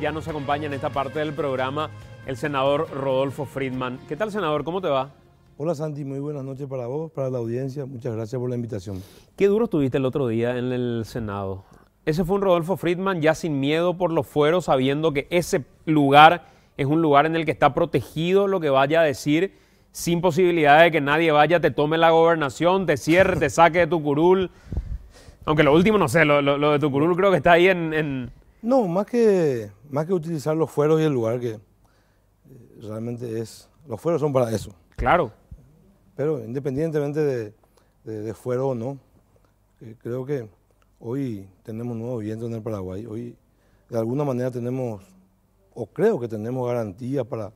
Ya nos acompaña en esta parte del programa el senador Rodolfo Friedman. ¿Qué tal, senador? ¿Cómo te va? Hola Santi, muy buenas noches para vos, para la audiencia. Muchas gracias por la invitación. Qué duro estuviste el otro día en el Senado. Ese fue un Rodolfo Friedman ya sin miedo por los fueros, sabiendo que ese lugar es un lugar en el que está protegido lo que vaya a decir, sin posibilidad de que nadie vaya, te tome la gobernación, te cierre, te saque de tu curul. Aunque lo último, no sé, lo de tu curul creo que está ahí en... No, más que utilizar los fueros y el lugar, que realmente es... Los fueros son para eso. Claro. Pero independientemente de fuero o no, creo que hoy tenemos nuevo viento en el Paraguay. Hoy de alguna manera tenemos, o creo que tenemos garantías para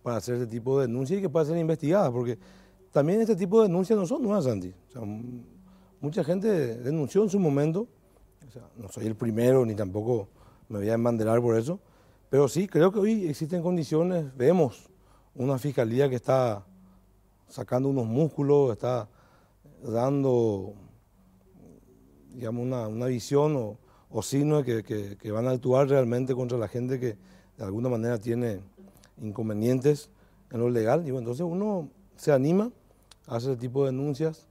hacer este tipo de denuncias y que puedan ser investigadas, porque también este tipo de denuncias no son nuevas, Santi. O sea, mucha gente denunció en su momento, o sea, no soy el primero ni tampoco me voy a embanderar por eso, pero sí creo que hoy existen condiciones, vemos una fiscalía que está sacando unos músculos, está dando, digamos, una visión o signos que van a actuar realmente contra la gente que de alguna manera tiene inconvenientes en lo legal. Y bueno, entonces uno se anima a hacer ese tipo de denuncias.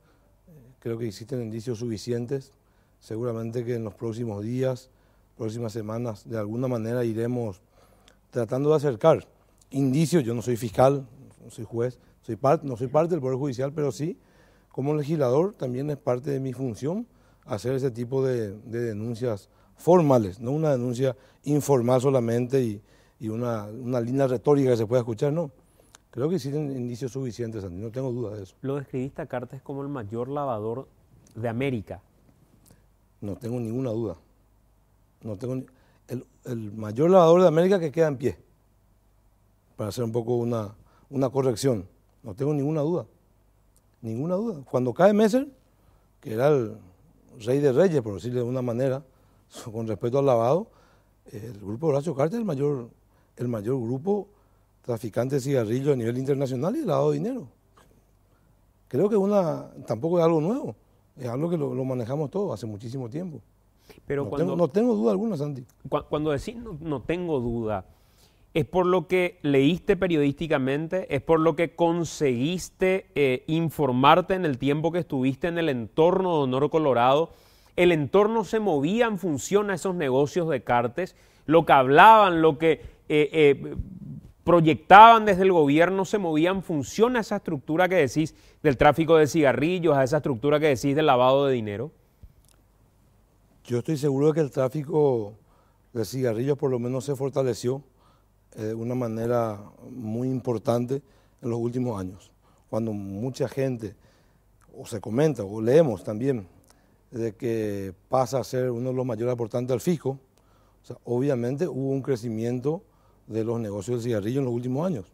Creo que existen indicios suficientes. Seguramente que en los próximos días, próximas semanas, de alguna manera iremos tratando de acercar indicios. Yo no soy fiscal, no soy juez, no soy parte del Poder Judicial, pero sí, como legislador, también es parte de mi función hacer ese tipo de denuncias formales, no una denuncia informal solamente y una línea retórica que se pueda escuchar, no. Creo que existen indicios suficientes, Andy, no tengo duda de eso. Lo describiste a Cartes como el mayor lavador de América. No tengo ninguna duda. No tengo el mayor lavador de América que queda en pie, para hacer un poco una corrección. No tengo ninguna duda. Ninguna duda. Cuando cae Messer, que era el rey de reyes, por decirlo de una manera, con respecto al lavado, el grupo Horacio Cartes es el mayor grupo traficante de cigarrillos a nivel internacional y de lavado de dinero. Creo que tampoco es algo nuevo, es algo que lo manejamos todos hace muchísimo tiempo. Pero no tengo duda alguna, Santi. Cuando decís no tengo duda, ¿es por lo que leíste periodísticamente? ¿Es por lo que conseguiste informarte en el tiempo que estuviste en el entorno de Honor Colorado? ¿El entorno se movía en función a esos negocios de Cartes? ¿Lo que hablaban, lo que proyectaban desde el gobierno se movía en función a esa estructura que decís del tráfico de cigarrillos, a esa estructura que decís del lavado de dinero? Yo estoy seguro de que el tráfico de cigarrillos por lo menos se fortaleció de una manera muy importante en los últimos años. Cuando mucha gente, o se comenta, o leemos también, de que pasa a ser uno de los mayores aportantes al fisco, o sea, obviamente hubo un crecimiento de los negocios del cigarrillo en los últimos años.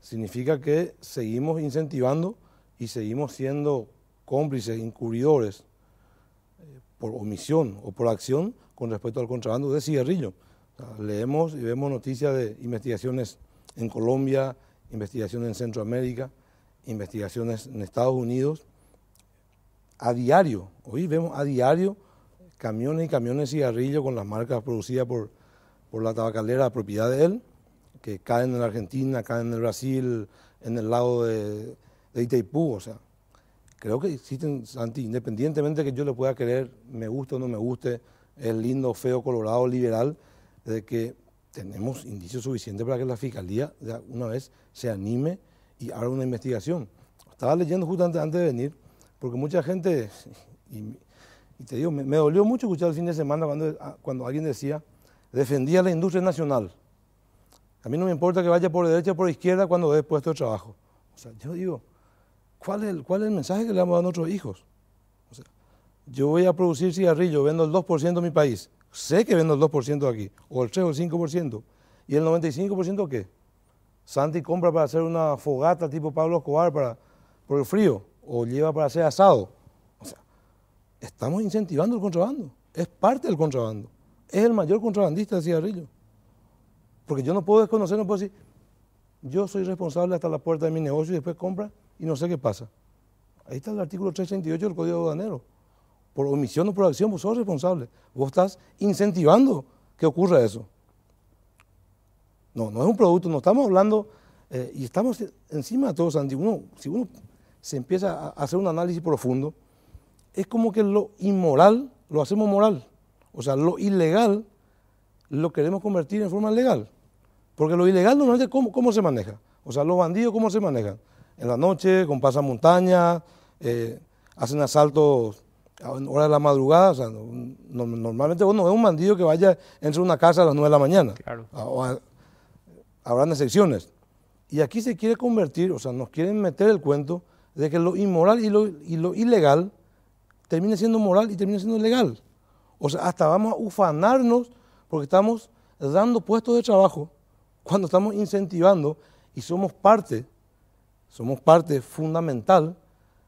Significa que seguimos incentivando y seguimos siendo cómplices, encubridores, por omisión o por acción con respecto al contrabando de cigarrillo. O sea, leemos y vemos noticias de investigaciones en Colombia, investigaciones en Centroamérica, investigaciones en Estados Unidos. A diario, hoy vemos a diario camiones y camiones de cigarrillo con las marcas producidas por la tabacalera propiedad de él, que caen en la Argentina, caen en el Brasil, en el lago de Itaipú. O sea, creo que existen, Santi, independientemente de que yo le pueda querer, me guste o no me guste, es lindo, feo, colorado, liberal, de que tenemos indicios suficientes para que la Fiscalía una vez se anime y haga una investigación. Estaba leyendo justamente antes de venir, porque mucha gente, y te digo, me dolió mucho escuchar el fin de semana cuando alguien decía, defendía la industria nacional. A mí no me importa que vaya por derecha o por izquierda cuando dé puesto de trabajo. O sea, yo digo, ¿cuál es el mensaje que le vamos a dar a nuestros hijos? O sea, yo voy a producir cigarrillo, vendo el 2% de mi país, sé que vendo el 2% aquí, o el 3 o el 5%, ¿y el 95% qué? Santi compra para hacer una fogata tipo Pablo Escobar por el frío, o lleva para hacer asado. O sea, estamos incentivando el contrabando, es parte del contrabando, es el mayor contrabandista de cigarrillo. Porque yo no puedo desconocer, no puedo decir, yo soy responsable hasta la puerta de mi negocio y después compra y no sé qué pasa. Ahí está el artículo 338 del Código Aduanero. Por omisión o por acción, vos sos responsable. Vos estás incentivando que ocurra eso. No, no es un producto, no estamos hablando, y estamos encima de todo, Santi. Si uno se empieza a hacer un análisis profundo, es como que lo inmoral lo hacemos moral. O sea, lo ilegal lo queremos convertir en forma legal. Porque lo ilegal normalmente, ¿cómo se maneja? O sea, los bandidos, ¿cómo se manejan? En la noche, con pasamontañas, hacen asaltos a horas de la madrugada. O sea, normalmente uno es un bandido que vaya entre una casa a las 9 de la mañana. Claro. Habrán excepciones. Y aquí se quiere convertir, o sea, nos quieren meter el cuento de que lo inmoral y lo ilegal termine siendo moral y termine siendo legal. O sea, hasta vamos a ufanarnos porque estamos dando puestos de trabajo cuando estamos incentivando y somos parte fundamental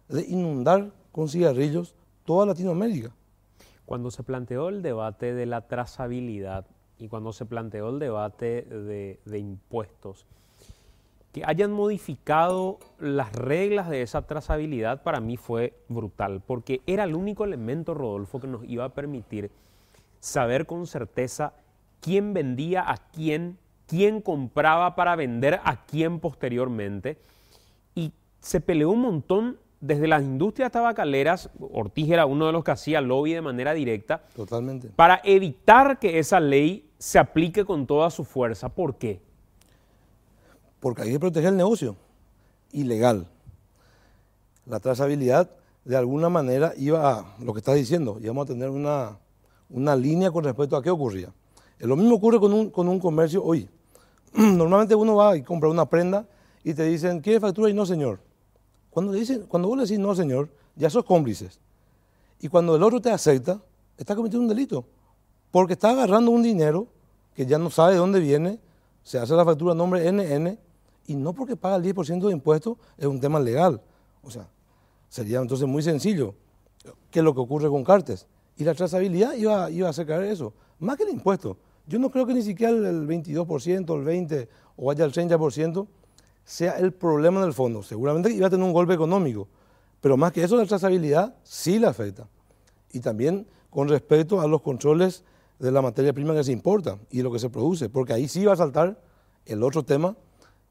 de inundar con cigarrillos toda Latinoamérica. Cuando se planteó el debate de la trazabilidad y cuando se planteó el debate de impuestos, que hayan modificado las reglas de esa trazabilidad para mí fue brutal, porque era el único elemento, Rodolfo, que nos iba a permitir saber con certeza quién vendía a quién compraba para vender a quién posteriormente. Y se peleó un montón desde las industrias tabacaleras. Ortiz era uno de los que hacía lobby de manera directa. Totalmente. Para evitar que esa ley se aplique con toda su fuerza. ¿Por qué? Porque hay que proteger el negocio ilegal. La trazabilidad, de alguna manera, iba a, lo que estás diciendo, íbamos a tener una línea con respecto a qué ocurría. Lo mismo ocurre con un comercio hoy. Normalmente uno va y compra una prenda y te dicen, ¿quiere factura? Y no, señor. Cuando vos le decís no, señor, ya sos cómplices. Y cuando el otro te acepta, está cometiendo un delito. Porque está agarrando un dinero que ya no sabe de dónde viene, se hace la factura a nombre NN, y no porque paga el 10% de impuestos es un tema legal. O sea, sería entonces muy sencillo. ¿Qué es lo que ocurre con Cartes? Y la trazabilidad iba a hacer caer eso. Más que el impuesto. Yo no creo que ni siquiera el 22%, el 20% o vaya al 30% sea el problema en el fondo. Seguramente iba a tener un golpe económico, pero más que eso la trazabilidad sí le afecta. Y también con respecto a los controles de la materia prima que se importa y lo que se produce, porque ahí sí va a saltar el otro tema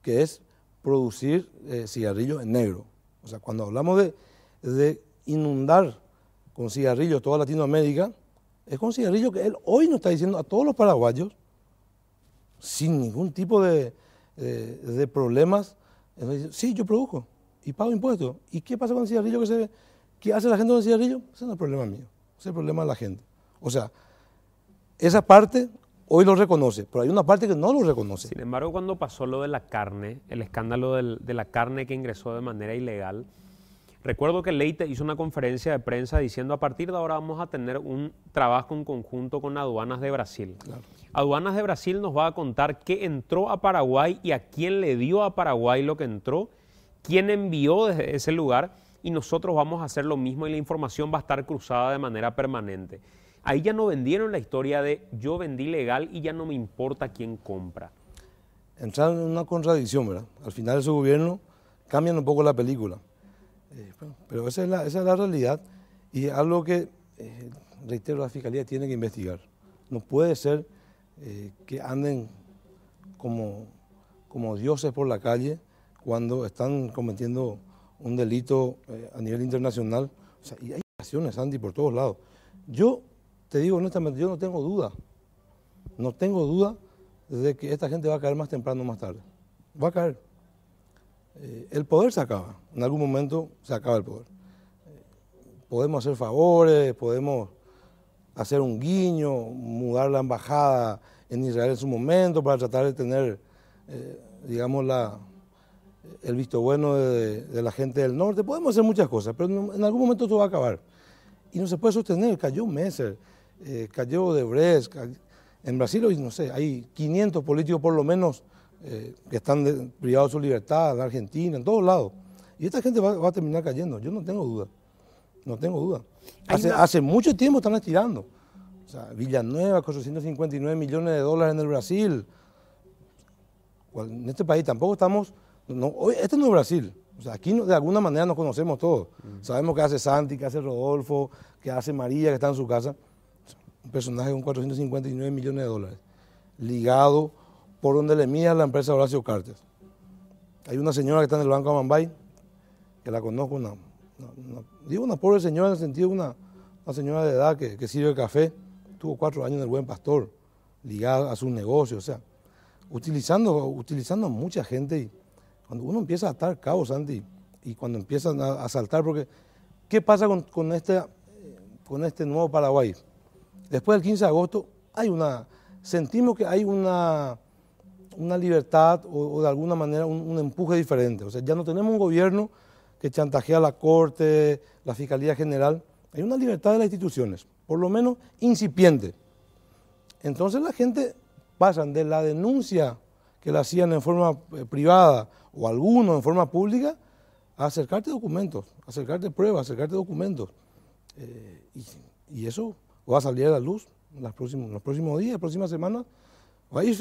que es producir cigarrillos en negro. O sea, cuando hablamos de inundar con cigarrillos toda Latinoamérica, es con cigarrillos que él hoy nos está diciendo a todos los paraguayos, sin ningún tipo de problemas. Sí, yo produzco y pago impuestos. ¿Y qué pasa con el cigarrillo qué hace la gente con el cigarrillo? Ese no es el problema mío, ese es el problema de la gente. O sea, esa parte hoy lo reconoce, pero hay una parte que no lo reconoce. Sin embargo, cuando pasó lo de la carne, el escándalo de la carne que ingresó de manera ilegal, recuerdo que Leite hizo una conferencia de prensa diciendo a partir de ahora vamos a tener un trabajo en conjunto con Aduanas de Brasil. Claro. Aduanas de Brasil nos va a contar qué entró a Paraguay y a quién le dio a Paraguay lo que entró, quién envió desde ese lugar y nosotros vamos a hacer lo mismo y la información va a estar cruzada de manera permanente. Ahí ya no vendieron la historia de yo vendí legal y ya no me importa quién compra. Entraron en una contradicción, ¿verdad? Al final de su gobierno cambian un poco la película. Pero esa es la realidad y es algo que, reitero, la Fiscalía tiene que investigar. No puede ser que anden como dioses por la calle cuando están cometiendo un delito a nivel internacional. O sea, y hay acciones, Andy, por todos lados. Yo te digo honestamente, yo no tengo duda de que esta gente va a caer más temprano o más tarde. Va a caer. El poder se acaba, en algún momento se acaba el poder. Podemos hacer favores, podemos hacer un guiño, mudar la embajada en Israel en su momento para tratar de tener, digamos, el visto bueno de la gente del norte. Podemos hacer muchas cosas, pero en algún momento esto va a acabar. Y no se puede sostener. Cayó Messer, cayó Odebrecht. En Brasil hoy, no sé, hay 500 políticos por lo menos que están privados de su libertad, en Argentina, en todos lados. Y esta gente va a terminar cayendo, yo no tengo duda. No tengo duda. Hace mucho tiempo están estirando. O sea, Villanueva, con 459 millones de dólares en el Brasil. En este país tampoco estamos... este no es Brasil. O sea, aquí de alguna manera nos conocemos todos. Sabemos qué hace Santi, qué hace Rodolfo, qué hace María, que está en su casa. Un personaje con 459 millones de dólares. Ligado por donde le mira la empresa Horacio Cartes. Hay una señora que está en el Banco Amambay, que la conozco, digo una pobre señora en el sentido de una señora de edad que sirve café, tuvo 4 años en el Buen Pastor, ligada a sus negocios, o sea, utilizando a mucha gente. Y cuando uno empieza a atar cabos, Santi, y cuando empiezan a saltar, porque ¿qué pasa con este nuevo Paraguay? Después del 15 de agosto sentimos que hay una libertad o de alguna manera un empuje diferente. O sea, ya no tenemos un gobierno que chantajea a la Corte, la Fiscalía General. Hay una libertad de las instituciones, por lo menos incipiente. Entonces la gente pasan de la denuncia que la hacían en forma privada o algunos en forma pública a acercarte documentos, acercarte pruebas, acercarte documentos. Y eso va a salir a la luz en los próximos días, próximas semanas.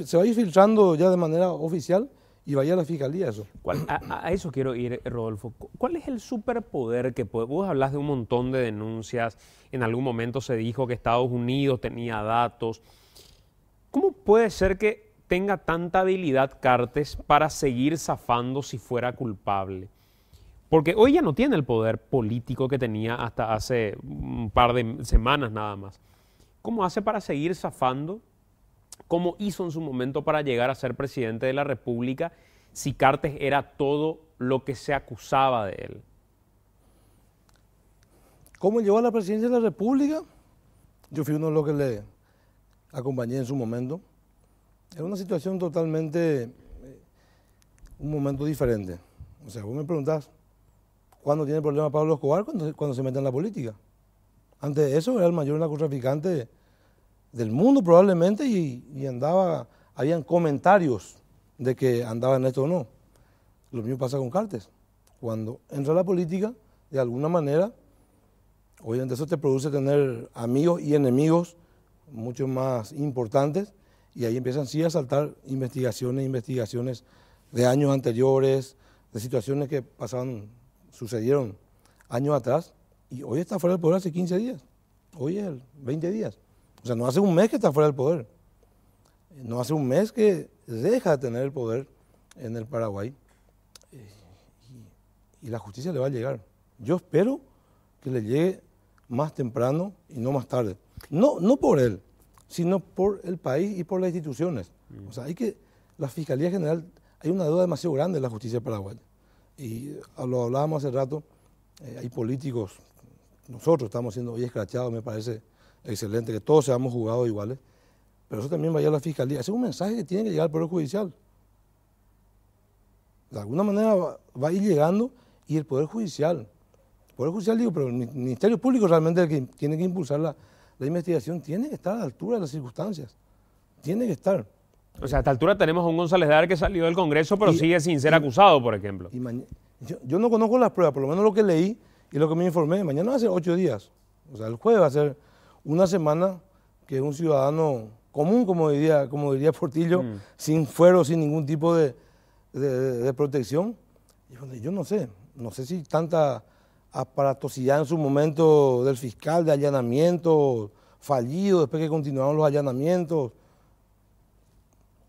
Se va a ir filtrando ya de manera oficial y vaya a la fiscalía eso. A eso quiero ir, Rodolfo. ¿Cuál es el superpoder que vos hablas de un montón de denuncias? En algún momento se dijo que Estados Unidos tenía datos. ¿Cómo puede ser que tenga tanta habilidad Cartes para seguir zafando si fuera culpable? Porque hoy ya no tiene el poder político que tenía hasta hace un par de semanas nada más. ¿Cómo hace para seguir zafando? ¿Cómo hizo en su momento para llegar a ser presidente de la República si Cartes era todo lo que se acusaba de él? ¿Cómo llegó a la presidencia de la República? Yo fui uno de los que le acompañé en su momento. Era una situación totalmente, un momento diferente. O sea, vos me preguntás, ¿cuándo tiene problema Pablo Escobar? Cuando se mete en la política. Antes de eso era el mayor narcotraficante del mundo probablemente y habían comentarios de que andaba en esto o no. Lo mismo pasa con Cartes. Cuando entra a la política, de alguna manera, obviamente eso te produce tener amigos y enemigos mucho más importantes y ahí empiezan sí a saltar investigaciones de años anteriores, de situaciones que sucedieron años atrás y hoy está fuera del poder hace 15 días, hoy es 20 días. O sea, no hace un mes que está fuera del poder, no hace un mes que deja de tener el poder en el Paraguay y la justicia le va a llegar. Yo espero que le llegue más temprano y no más tarde. No por él, sino por el país y por las instituciones. O sea, la Fiscalía General, hay una deuda demasiado grande en la justicia paraguaya. Y lo hablábamos hace rato, hay políticos, nosotros estamos siendo hoy escrachados, me parece excelente, que todos seamos juzgados iguales, pero eso también vaya a la Fiscalía. Ese es un mensaje que tiene que llegar al Poder Judicial. De alguna manera va a ir llegando y el Poder Judicial digo, pero el Ministerio Público realmente es el que tiene que impulsar la investigación, tiene que estar a la altura de las circunstancias, tiene que estar. O sea, a esta altura tenemos a un González Dar que salió del Congreso, pero sigue sin ser acusado, por ejemplo. Yo no conozco las pruebas, por lo menos lo que leí y lo que me informé. Mañana va a ser 8 días. O sea, el jueves va a ser una semana que un ciudadano común, como diría Portillo, sin fuero, sin ningún tipo de protección. Y bueno, yo no sé si tanta aparatosidad en su momento del fiscal de allanamiento fallido, después que continuaron los allanamientos.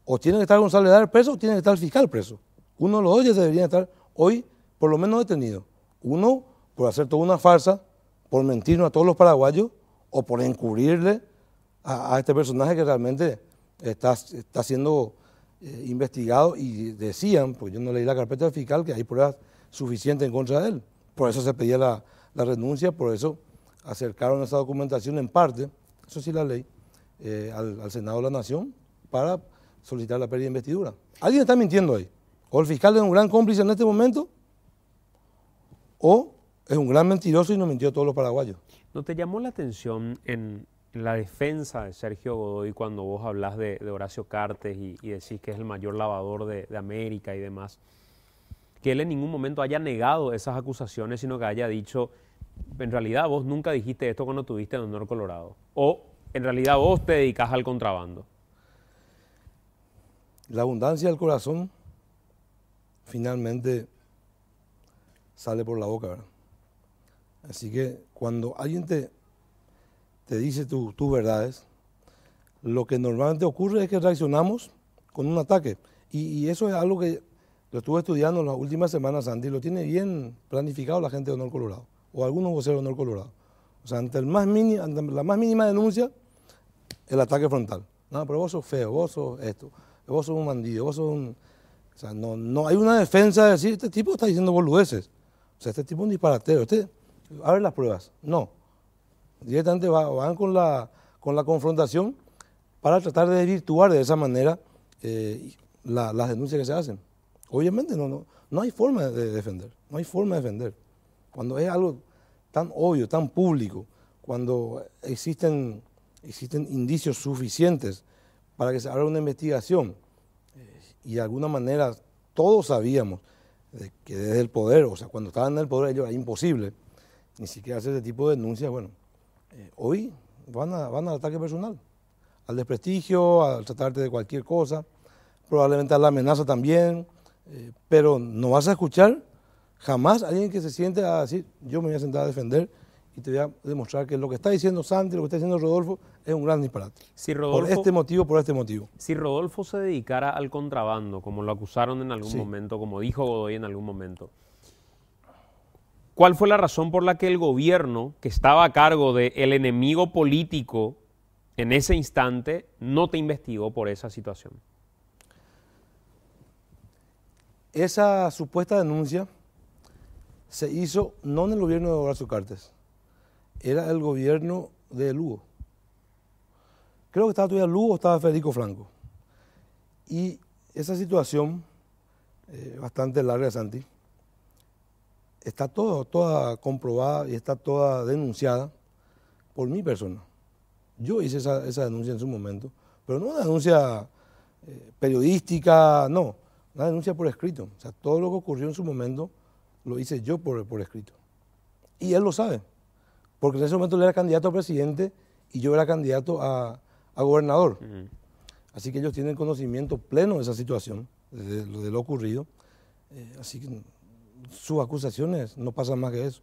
O tiene que estar González Dar preso o tiene que estar el fiscal preso. Uno de los dos ya deberían estar hoy por lo menos detenidos. Uno por hacer toda una farsa, por mentirnos a todos los paraguayos o por encubrirle a este personaje que realmente está siendo investigado y decían, pues yo no leí la carpeta del fiscal, que hay pruebas suficientes en contra de él. Por eso se pedía la renuncia, por eso acercaron esa documentación en parte, eso sí la ley, al Senado de la Nación para solicitar la pérdida de investidura. Alguien está mintiendo ahí. O el fiscal es un gran cómplice en este momento, o es un gran mentiroso y nos mintió a todos los paraguayos. ¿No te llamó la atención en la defensa de Sergio Godoy cuando vos hablas de Horacio Cartes y decís que es el mayor lavador de América y demás? Que él en ningún momento haya negado esas acusaciones, sino que haya dicho, en realidad vos nunca dijiste esto cuando tuviste en Honor Colorado. O en realidad vos te dedicás al contrabando. La abundancia del corazón finalmente sale por la boca, ¿verdad? Así que cuando alguien te dice tus verdades, lo que normalmente ocurre es que reaccionamos con un ataque. Y eso es algo que lo estuve estudiando en las últimas semanas, Santi, lo tiene bien planificado la gente de Honor Colorado, o algunos voceros de Honor Colorado. O sea, ante la más mínima denuncia, el ataque frontal. No, pero vos sos feo, vos sos esto, vos sos un bandido, vos sos un... O sea, no hay una defensa de decir, este tipo está diciendo boludeces. O sea, este tipo es un disparatero, a ver las pruebas. No. Directamente van con la confrontación para tratar de desvirtuar de esa manera las denuncias que se hacen. Obviamente no hay forma de defender, no hay forma de defender. Cuando es algo tan obvio, tan público, cuando existen indicios suficientes para que se abra una investigación y de alguna manera todos sabíamos que desde el poder, o sea, cuando estaban en el poder ellos era imposible ni siquiera hacer ese tipo de denuncias. Bueno, hoy van al ataque personal, al desprestigio, al tratarte de cualquier cosa, probablemente a la amenaza también, pero no vas a escuchar jamás a alguien que se siente a decir, yo me voy a sentar a defender y te voy a demostrar que lo que está diciendo Santi, lo que está diciendo Rodolfo, es un gran disparate. Si Rodolfo, por este motivo. Si Rodolfo se dedicara al contrabando, como lo acusaron en algún momento, como dijo Godoy en algún momento, ¿cuál fue la razón por la que el gobierno, que estaba a cargo del enemigo político en ese instante, no te investigó por esa situación? Esa supuesta denuncia se hizo no en el gobierno de Horacio Cartes, era el gobierno de Lugo. Creo que estaba todavía Lugo o estaba Federico Franco. Y esa situación, bastante larga, Santi, está toda comprobada y está toda denunciada por mi persona. Yo hice esa denuncia en su momento, pero no una denuncia periodística, no, una denuncia por escrito. O sea, todo lo que ocurrió en su momento lo hice yo por escrito. Y él lo sabe, porque en ese momento él era candidato a presidente y yo era candidato a gobernador. Así que ellos tienen conocimiento pleno de esa situación, de lo ocurrido. Así que sus acusaciones no pasan más que eso.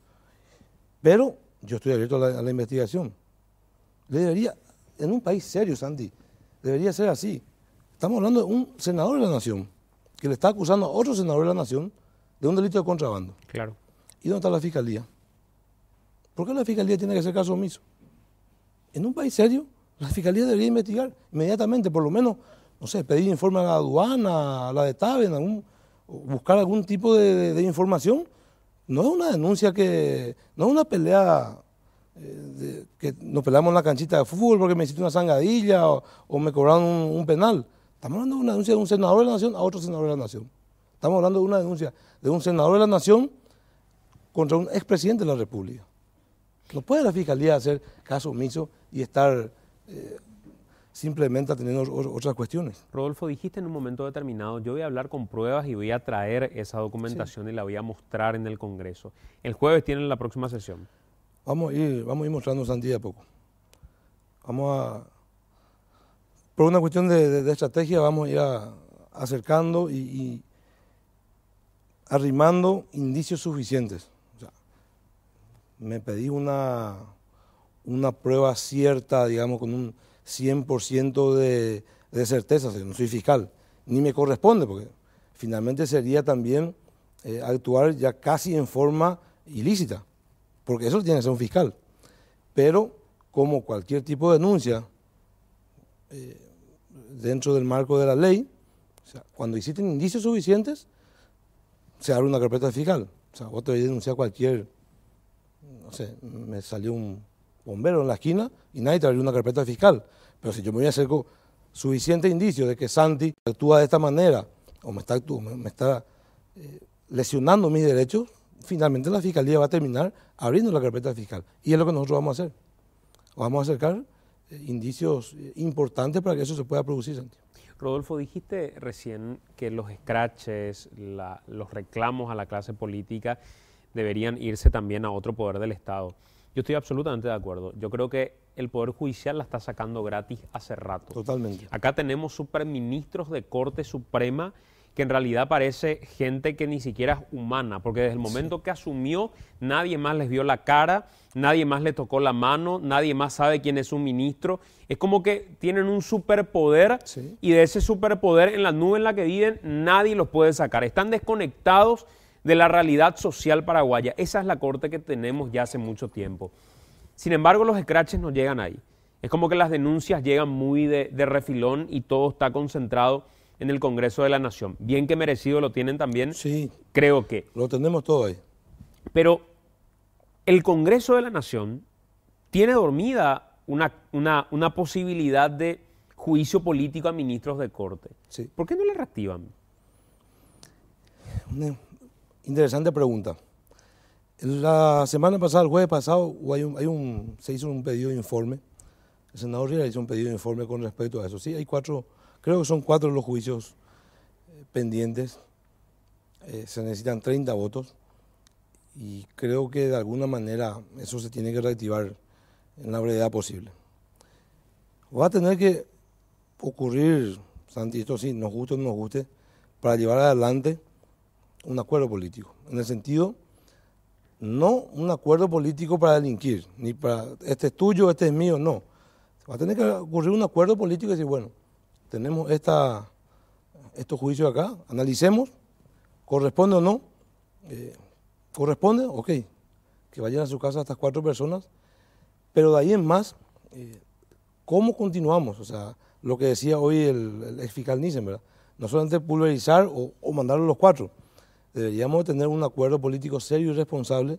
Pero yo estoy abierto a la investigación. En un país serio, Santi, debería ser así. Estamos hablando de un senador de la Nación que le está acusando a otro senador de la Nación de un delito de contrabando. Claro. ¿Y dónde está la Fiscalía? ¿Por qué la Fiscalía tiene que hacer caso omiso? En un país serio, la Fiscalía debería investigar inmediatamente, por lo menos, no sé, pedir informe a la aduana, a la de TABEN, buscar algún tipo de información. No es una denuncia no es una pelea que nos peleamos en la canchita de fútbol porque me hiciste una zangadilla o me cobraron un penal. Estamos hablando de una denuncia de un senador de la Nación a otro senador de la Nación. Estamos hablando de una denuncia de un senador de la Nación contra un expresidente de la República. No puede la Fiscalía hacer caso omiso y estar simplemente atendiendo otras cuestiones. Rodolfo, dijiste en un momento determinado, yo voy a hablar con pruebas y voy a traer esa documentación y la voy a mostrar en el Congreso. El jueves tienen la próxima sesión. Vamos a ir mostrando, Santi, de a poco. Por una cuestión de estrategia, vamos a ir acercando y arrimando indicios suficientes. O sea, me pedí una prueba cierta, digamos, con un 100% de certeza. O sea, no soy fiscal, ni me corresponde, porque finalmente sería también actuar ya casi en forma ilícita, porque eso tiene que ser un fiscal. Pero como cualquier tipo de denuncia, dentro del marco de la ley, o sea, cuando existen indicios suficientes, se abre una carpeta fiscal. O sea, vos te voy a denunciar cualquier, no sé, me salió un bombero en la esquina y nadie te abrió una carpeta fiscal. Pero si yo me voy a hacer con suficiente indicio de que Santi actúa de esta manera o me está lesionando mis derechos, finalmente la Fiscalía va a terminar abriendo la carpeta fiscal. Y es lo que nosotros vamos a hacer. Vamos a acercar indicios importantes para que eso se pueda producir, Santi. Rodolfo, dijiste recién que los escraches, los reclamos a la clase política deberían irse también a otro poder del Estado. Yo estoy absolutamente de acuerdo. Yo creo que el Poder Judicial la está sacando gratis hace rato. Totalmente. Acá tenemos superministros de Corte Suprema que en realidad parece gente que ni siquiera es humana, porque desde el momento que asumió, nadie más les vio la cara, nadie más le tocó la mano, nadie más sabe quién es un ministro. Es como que tienen un superpoder y de ese superpoder en la nube en la que viven nadie los puede sacar. Están desconectados de la realidad social paraguaya. Esa es la corte que tenemos ya hace mucho tiempo. Sin embargo, los escraches no llegan ahí. Es como que las denuncias llegan muy de refilón y todo está concentrado en el Congreso de la Nación. Bien que merecido lo tienen también, Sí, creo que. lo tenemos todo ahí. Pero el Congreso de la Nación tiene dormida una posibilidad de juicio político a ministros de corte. Sí. ¿Por qué no le reactivan? Una interesante pregunta. La semana pasada, el jueves pasado, se hizo un pedido de informe. El senador Riera hizo un pedido de informe con respecto a eso. Sí, hay creo que son 4 los juicios pendientes. Se necesitan 30 votos y creo que de alguna manera eso se tiene que reactivar en la brevedad posible. Va a tener que ocurrir, Santi, esto sí, nos guste o no nos guste, para llevar adelante un acuerdo político. En el sentido, no un acuerdo político para delinquir, ni para este es tuyo, este es mío, no. Va a tener que ocurrir un acuerdo político y decir, bueno, tenemos estos juicios acá, analicemos, corresponde o no, corresponde, ok, que vayan a su casa estas 4 personas, pero de ahí en más, ¿cómo continuamos? O sea, lo que decía hoy el ex fiscal Nissen, ¿verdad? No solamente pulverizar o mandarlo a los 4, deberíamos tener un acuerdo político serio y responsable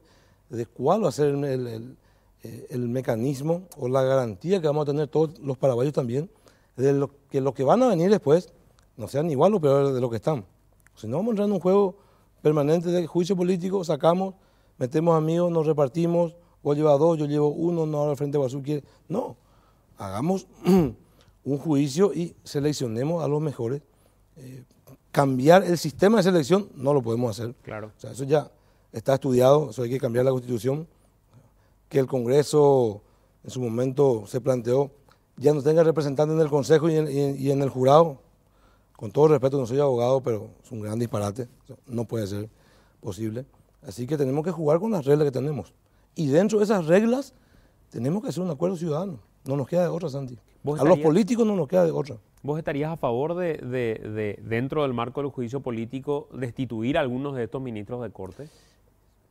de cuál va a ser el mecanismo o la garantía que vamos a tener todos los paraguayos también, de lo que van a venir después no sean igual o peor de lo que están. Si no, vamos a entrar en un juego permanente de juicio político, sacamos, metemos amigos, nos repartimos, vos llevas 2, yo llevo 1, no ahora al frente Guazú quiere. No, hagamos un juicio y seleccionemos a los mejores. Cambiar el sistema de selección no lo podemos hacer. Claro. O sea, eso ya está estudiado, eso hay que cambiar la Constitución, que el Congreso en su momento se planteó, ya no tenga representantes en el Consejo y en el jurado. Con todo respeto, no soy abogado, pero es un gran disparate, no puede ser posible. Así que tenemos que jugar con las reglas que tenemos. Y dentro de esas reglas tenemos que hacer un acuerdo ciudadano. No nos queda de otra, Santi. A los políticos no nos queda de otra. ¿Vos estarías a favor de dentro del marco del juicio político, destituir a algunos de estos ministros de corte?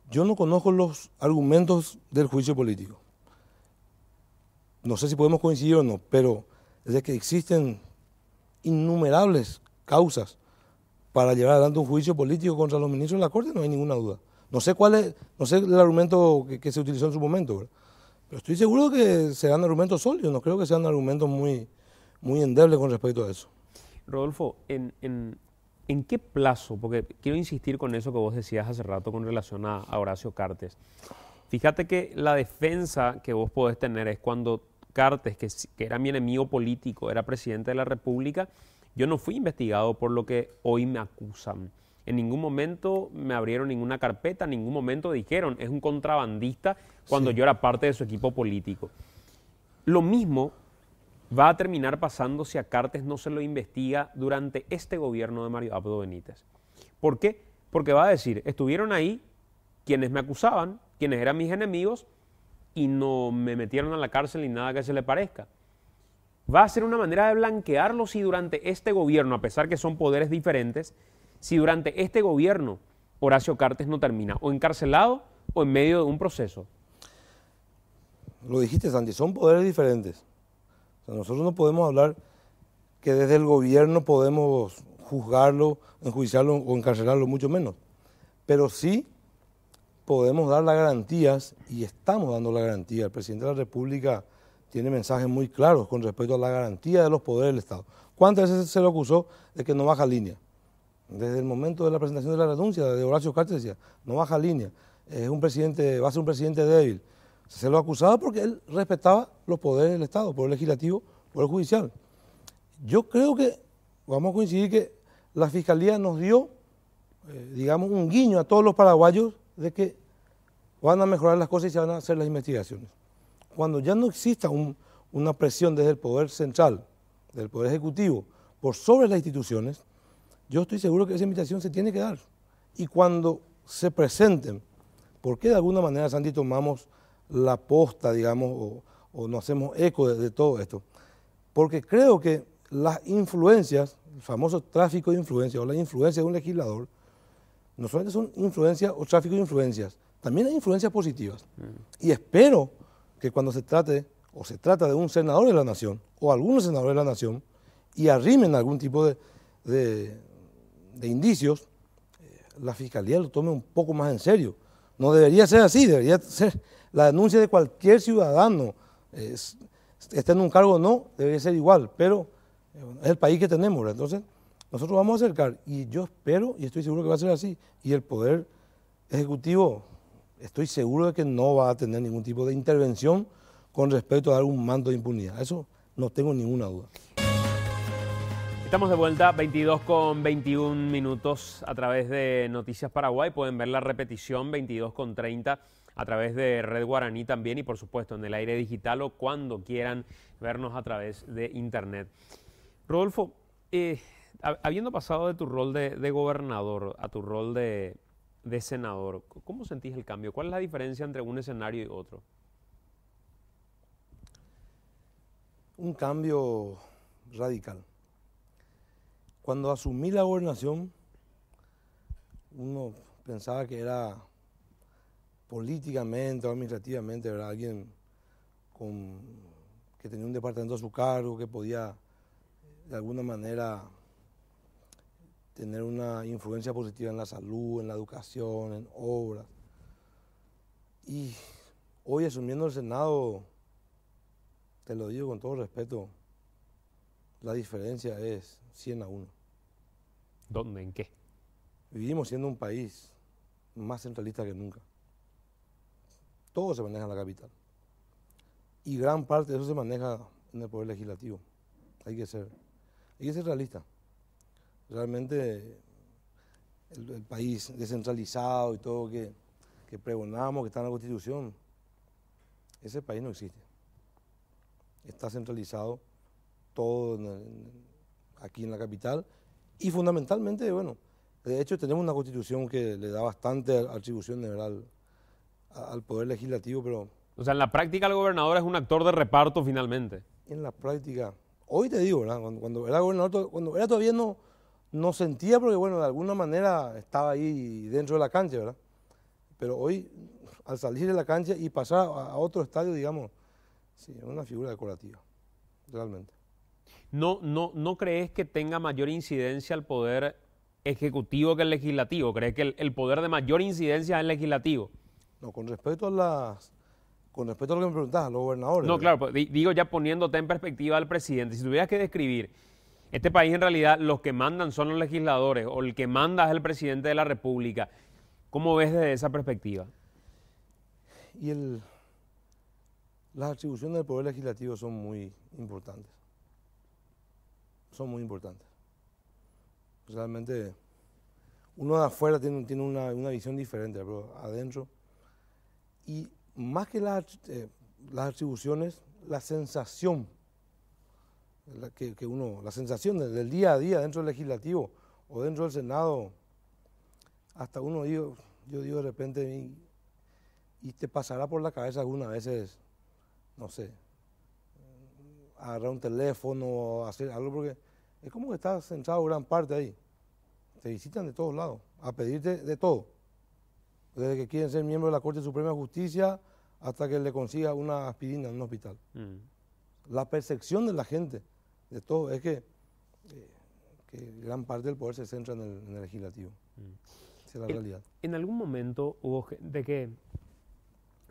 Yo no conozco los argumentos del juicio político. No sé si podemos coincidir o no, pero desde que existen innumerables causas para llevar adelante un juicio político contra los ministros de la Corte, no hay ninguna duda. No sé el argumento que se utilizó en su momento, ¿verdad? Pero estoy seguro que serán argumentos sólidos, no creo que sean argumentos muy endebles con respecto a eso. Rodolfo, ¿en qué plazo? Porque quiero insistir con eso que vos decías hace rato con relación a Horacio Cartes. Fíjate que la defensa que vos podés tener es cuando Cartes, que era mi enemigo político, era presidente de la República, yo no fui investigado por lo que hoy me acusan. En ningún momento me abrieron ninguna carpeta, en ningún momento dijeron, es un contrabandista, cuando yo era parte de su equipo político. Lo mismo va a terminar pasando si a Cartes no se lo investiga durante este gobierno de Mario Abdo Benítez. ¿Por qué? Porque va a decir, estuvieron ahí quienes me acusaban, quienes eran mis enemigos, y no me metieron a la cárcel ni nada que se le parezca. Va a ser una manera de blanquearlo si durante este gobierno, a pesar que son poderes diferentes, si durante este gobierno Horacio Cartes no termina o encarcelado o en medio de un proceso. Lo dijiste, Santi, son poderes diferentes. O sea, nosotros no podemos hablar que desde el gobierno podemos juzgarlo, enjuiciarlo o encarcelarlo, mucho menos. Pero sí podemos dar las garantías, y estamos dando la garantía. El presidente de la República tiene mensajes muy claros con respecto a la garantía de los poderes del Estado. ¿Cuántas veces se le acusó de que no baja línea? Desde el momento de la presentación de la renuncia de Horacio Cartes decía, no baja línea, es un presidente, va a ser un presidente débil. Se lo acusaba porque él respetaba los poderes del Estado, poder legislativo, poder judicial. Yo creo que vamos a coincidir que la Fiscalía nos dio, digamos, un guiño a todos los paraguayos de que van a mejorar las cosas y se van a hacer las investigaciones. Cuando ya no exista una presión desde el Poder Central, del Poder Ejecutivo, por sobre las instituciones, yo estoy seguro que esa invitación se tiene que dar. Y cuando se presenten, ¿por qué de alguna manera, Santi, tomamos la posta, digamos, o nos hacemos eco de todo esto? Porque creo que las influencias, el famoso tráfico de influencias o la influencia de un legislador, no solamente son influencias o tráfico de influencias, también hay influencias positivas. Y espero que cuando se trate o se trata de un senador de la nación o algunos senadores de la nación y arrimen algún tipo de indicios, la fiscalía lo tome un poco más en serio. No debería ser así, debería ser la denuncia de cualquier ciudadano, esté en un cargo o no, debería ser igual, pero es el país que tenemos, ¿verdad? Entonces, nosotros vamos a acercar y yo espero y estoy seguro que va a ser así. Y el Poder Ejecutivo, estoy seguro de que no va a tener ningún tipo de intervención con respecto a dar un manto de impunidad. Eso no tengo ninguna duda. Estamos de vuelta, 22 con 21 minutos a través de Noticias Paraguay. Pueden ver la repetición 22 con 30 a través de Red Guaraní también y por supuesto en el aire digital o cuando quieran vernos a través de internet. Rodolfo, habiendo pasado de tu rol de gobernador a tu rol de senador, ¿cómo sentís el cambio? ¿Cuál es la diferencia entre un escenario y otro? Un cambio radical. Cuando asumí la gobernación, uno pensaba que era políticamente o administrativamente, ¿verdad?, alguien que tenía un departamento a su cargo, que podía de alguna manera tener una influencia positiva en la salud, en la educación, en obras. Y hoy asumiendo el Senado, te lo digo con todo respeto, la diferencia es 100-1. ¿Dónde? ¿En qué? Vivimos siendo un país más centralista que nunca. Todo se maneja en la capital. Y gran parte de eso se maneja en el Poder Legislativo. Hay que ser realista. Realmente el país descentralizado y todo que pregonamos, que está en la Constitución, ese país no existe. Está centralizado todo aquí en la capital y fundamentalmente, bueno, de hecho tenemos una Constitución que le da bastante atribuciones, ¿verdad?, al Poder Legislativo, pero... O sea, en la práctica el gobernador es un actor de reparto finalmente. En la práctica, hoy te digo, ¿verdad?, cuando era gobernador, cuando era todavía no sentía porque, bueno, de alguna manera estaba ahí dentro de la cancha, ¿verdad? Pero hoy, al salir de la cancha y pasar a otro estadio, digamos, sí, es una figura decorativa, realmente. ¿No crees que tenga mayor incidencia el poder ejecutivo que el legislativo? ¿Crees que el poder de mayor incidencia es el legislativo? No, con respecto a lo que me preguntabas, los gobernadores. No, ¿verdad? claro, pues, digo ya poniéndote en perspectiva al presidente, si tuvieras que describir, este país en realidad los que mandan son los legisladores o el que manda es el presidente de la República, ¿cómo ves desde esa perspectiva? Y las atribuciones del Poder Legislativo son muy importantes. Son muy importantes. Realmente, uno de afuera tiene una visión diferente, pero adentro. Y más que las atribuciones, la sensación, la sensación del día a día dentro del legislativo o dentro del Senado, hasta yo digo de repente, y te pasará por la cabeza algunas veces, no sé, agarrar un teléfono, hacer algo, porque es como que estás centrado gran parte ahí. Te visitan de todos lados, a pedirte de todo. Desde que quieren ser miembro de la Corte Suprema de Justicia hasta que le consiga una aspirina en un hospital. La percepción de la gente de todo es que gran parte del poder se centra en el legislativo. Esa es la realidad. En algún momento hubo gente que,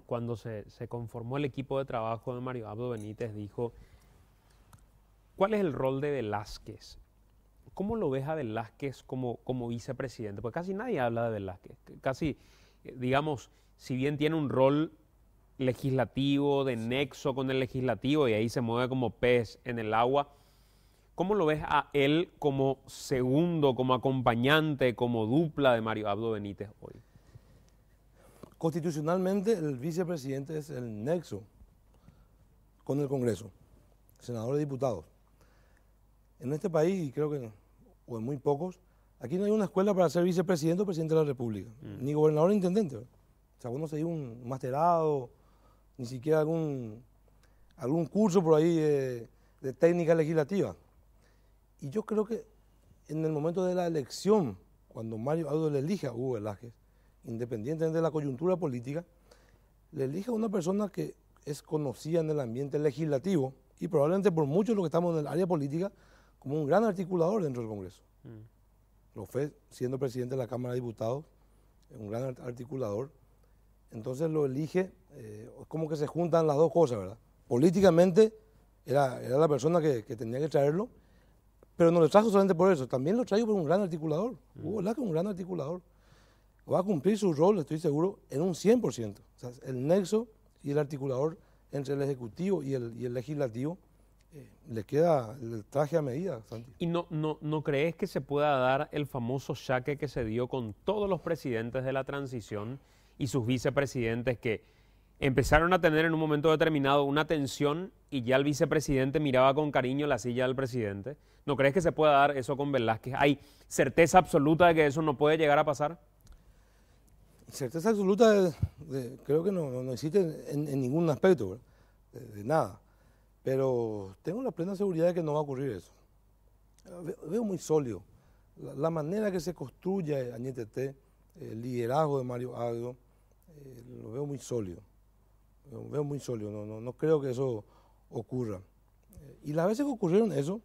cuando se conformó el equipo de trabajo de Mario Abdo Benítez, dijo, ¿cuál es el rol de Velázquez? ¿Cómo lo ves a Velázquez como vicepresidente? Porque casi nadie habla de Velázquez. Casi, digamos, si bien tiene un rol legislativo, de nexo con el legislativo, y ahí se mueve como pez en el agua, ¿cómo lo ves a él como segundo, como acompañante, como dupla de Mario Abdo Benítez hoy? Constitucionalmente, el vicepresidente es el nexo con el Congreso, senadores y diputados. En este país, y creo que, o en muy pocos, Aquí no hay una escuela para ser vicepresidente o presidente de la República, ni gobernador ni intendente. ¿Verdad? O sea, vos no seguís un masterado, ni siquiera algún curso por ahí de técnica legislativa. Y yo creo que en el momento de la elección, cuando Mario Aldo le elige a Hugo Velázquez, independientemente de la coyuntura política, le elige a una persona que es conocida en el ambiente legislativo y probablemente por muchos los que estamos en el área política como un gran articulador dentro del Congreso. Lo fue siendo presidente de la Cámara de Diputados, un gran articulador. Entonces lo elige, como que se juntan las dos cosas, ¿verdad? Políticamente era la persona que tenía que traerlo, pero no lo trajo solamente por eso, también lo trajo por un gran articulador. Hugo Velázquez es un gran articulador. Va a cumplir su rol, estoy seguro, en un 100%. O sea, el nexo y el articulador entre el Ejecutivo y el Legislativo le queda el traje a medida, Santi. ¿Y no crees que se pueda dar el famoso jaque que se dio con todos los presidentes de la transición y sus vicepresidentes que empezaron a tener en un momento determinado una tensión y ya el vicepresidente miraba con cariño la silla del presidente? ¿No crees que se pueda dar eso con Velázquez? ¿Hay certeza absoluta de que eso no puede llegar a pasar? Certeza absoluta creo que no existe en ningún aspecto, de nada. Pero tengo la plena seguridad de que no va a ocurrir eso. Veo muy sólido la manera que se construye Añetete, el liderazgo de Mario Aldo, lo veo muy sólido. Lo veo muy sólido, no creo que eso ocurra. Y las veces que ocurrieron eso,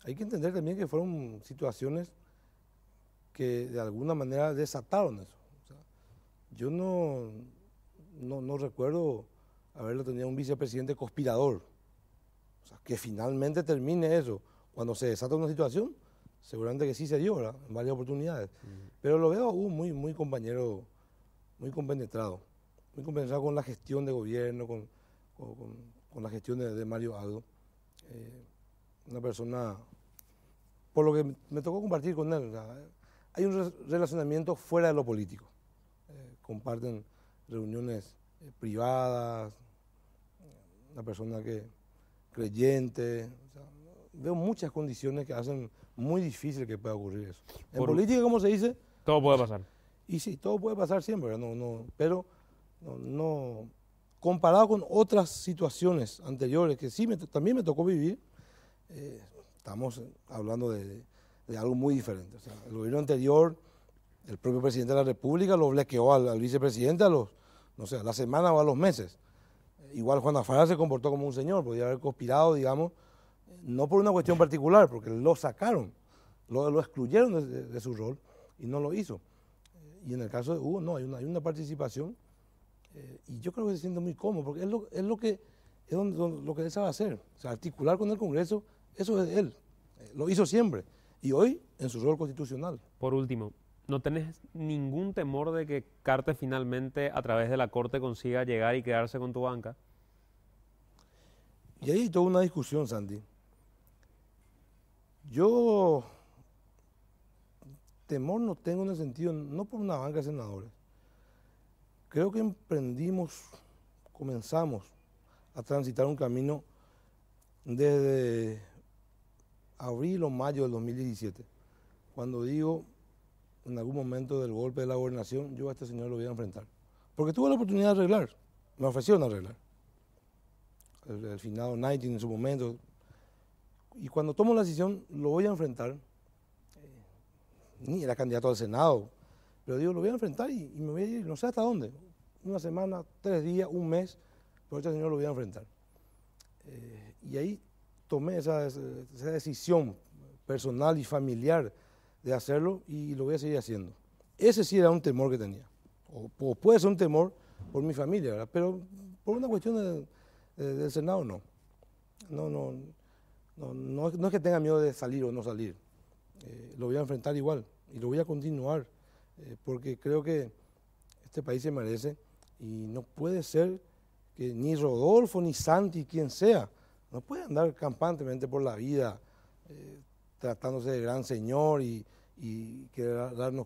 hay que entender también que fueron situaciones que de alguna manera desataron eso. O sea, yo no recuerdo haberlo tenido un vicepresidente conspirador. O sea, que finalmente termine eso. Cuando se desata una situación, seguramente que sí se dio, ¿verdad? En varias oportunidades. Pero lo veo muy compañero, muy compenetrado con la gestión de gobierno, con la gestión de Mario Aldo. Una persona, por lo que me tocó compartir con él, o sea, hay un relacionamiento fuera de lo político. Comparten reuniones privadas, una persona creyente. O sea, veo muchas condiciones que hacen muy difícil que pueda ocurrir eso. En política, como se dice, todo puede pasar. Y sí, todo puede pasar siempre, pero comparado con otras situaciones anteriores que sí también me tocó vivir, estamos hablando de algo muy diferente. O sea, el gobierno anterior, el propio presidente de la República lo bloqueó al vicepresidente a la semana o a los meses. Igual Juan Afara se comportó como un señor, podía haber conspirado, digamos, no por una cuestión particular, porque lo sacaron, lo excluyeron de su rol y no lo hizo. Y en el caso de Hugo, no, hay una participación y yo creo que se siente muy cómodo, porque es lo que él sabe hacer, o sea, articular con el Congreso, eso es él, lo hizo siempre, y hoy en su rol constitucional. Por último, ¿no tenés ningún temor de que Cartes finalmente a través de la Corte consiga llegar y quedarse con tu banca? Y ahí hay toda una discusión, Santi. Yo temor no tengo en el sentido, no por una banca de senadores. Creo que comenzamos a transitar un camino desde abril o mayo del 2017, cuando digo, en algún momento del golpe de la gobernación, yo a este señor lo voy a enfrentar. Porque tuve la oportunidad de arreglar, me ofrecieron arreglar. El finado Nighting en su momento. Y cuando tomo la decisión, lo voy a enfrentar. Ni era candidato al Senado, pero digo, lo voy a enfrentar y me voy a ir, no sé hasta dónde. Una semana, 3 días, un mes, pero este señor lo voy a enfrentar. Y ahí tomé esa decisión personal y familiar de hacerlo y lo voy a seguir haciendo. Ese sí era un temor que tenía, o puede ser un temor por mi familia, ¿verdad? Pero por una cuestión del Senado no. No es que tenga miedo de salir o no salir, lo voy a enfrentar igual y lo voy a continuar, porque creo que este país se merece y no puede ser que ni Rodolfo ni Santi, quien sea, no puede andar campantemente por la vida tratándose de gran señor y querer darnos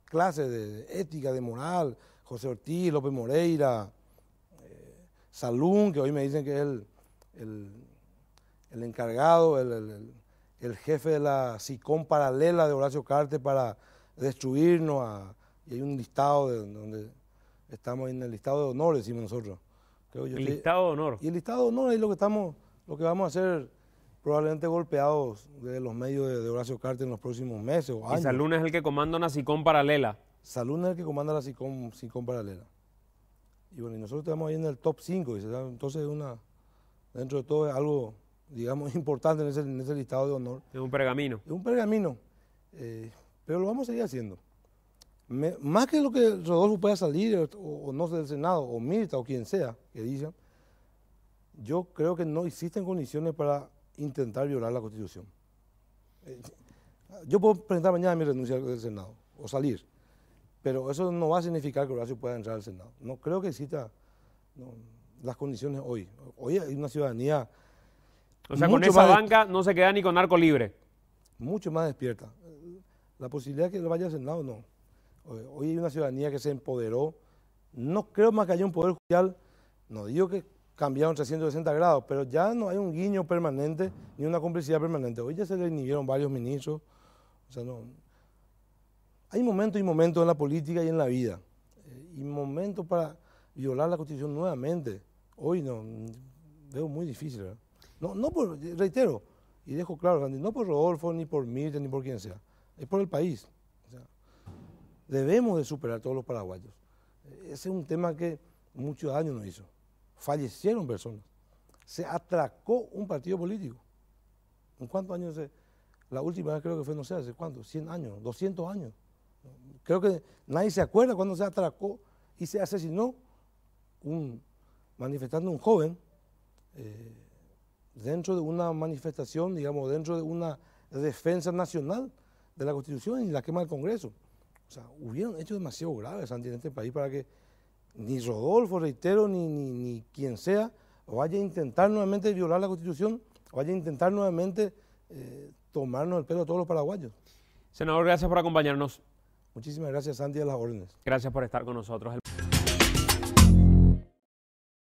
clases de ética, de moral. José Ortiz, López Moreira, Salún, que hoy me dicen que es el encargado, el el jefe de la SICOM paralela de Horacio Cartes para destruirnos. Y hay un listado donde estamos en el listado de honor, decimos nosotros. El listado de honor. Y el listado de honor es lo que vamos a hacer, probablemente golpeados de los medios de Horacio Cartes en los próximos meses o años. Y Salún es el que comanda una SICOM paralela. Salún es el que comanda la SICOM paralela. Y bueno, y nosotros estamos ahí en el top 5, entonces dentro de todo es algo, digamos, importante en ese listado de honor. Es un pergamino. Es un pergamino, pero lo vamos a seguir haciendo. Más que lo que Rodolfo pueda salir o no del Senado, o Mirta, o quien sea, que digan, yo creo que no existen condiciones para intentar violar la Constitución. Yo puedo presentar mañana mi renuncia del Senado, o salir, pero eso no va a significar que Horacio pueda entrar al Senado. No creo que exista las condiciones hoy. Hoy hay una ciudadanía... O sea, con esa banca no se queda ni con narco libre. Mucho más despierta. La posibilidad de que él vaya al Senado, no. Hoy hay una ciudadanía que se empoderó. No creo más que haya un poder judicial, no digo que cambiaron 360 grados, pero ya no hay un guiño permanente ni una complicidad permanente. Hoy ya se le inhibieron varios ministros. O sea, no. Hay momentos y momentos en la política y en la vida. Y momentos para violar la Constitución nuevamente. Hoy no, veo muy difícil, ¿verdad? No por, reitero, y dejo claro, Sandy, no por Rodolfo, ni por Mirta, ni por quien sea. Es por el país. O sea, debemos de superar todos los paraguayos. Ese es un tema que muchos años nos hizo. Fallecieron personas. Se atracó un partido político. ¿En cuántos años? La última vez creo que fue, no sé, ¿hace cuánto? 100 años, 200 años. Creo que nadie se acuerda cuando se atracó y se asesinó manifestando un joven dentro de una manifestación, digamos, dentro de una defensa nacional de la Constitución y la quema del Congreso. O sea, hubieron hechos demasiado graves, Santi, en este país para que ni Rodolfo, reitero, ni quien sea, vaya a intentar nuevamente violar la Constitución, vaya a intentar nuevamente tomarnos el pelo a todos los paraguayos. Senador, gracias por acompañarnos. Muchísimas gracias, Santi, a las órdenes. Gracias por estar con nosotros.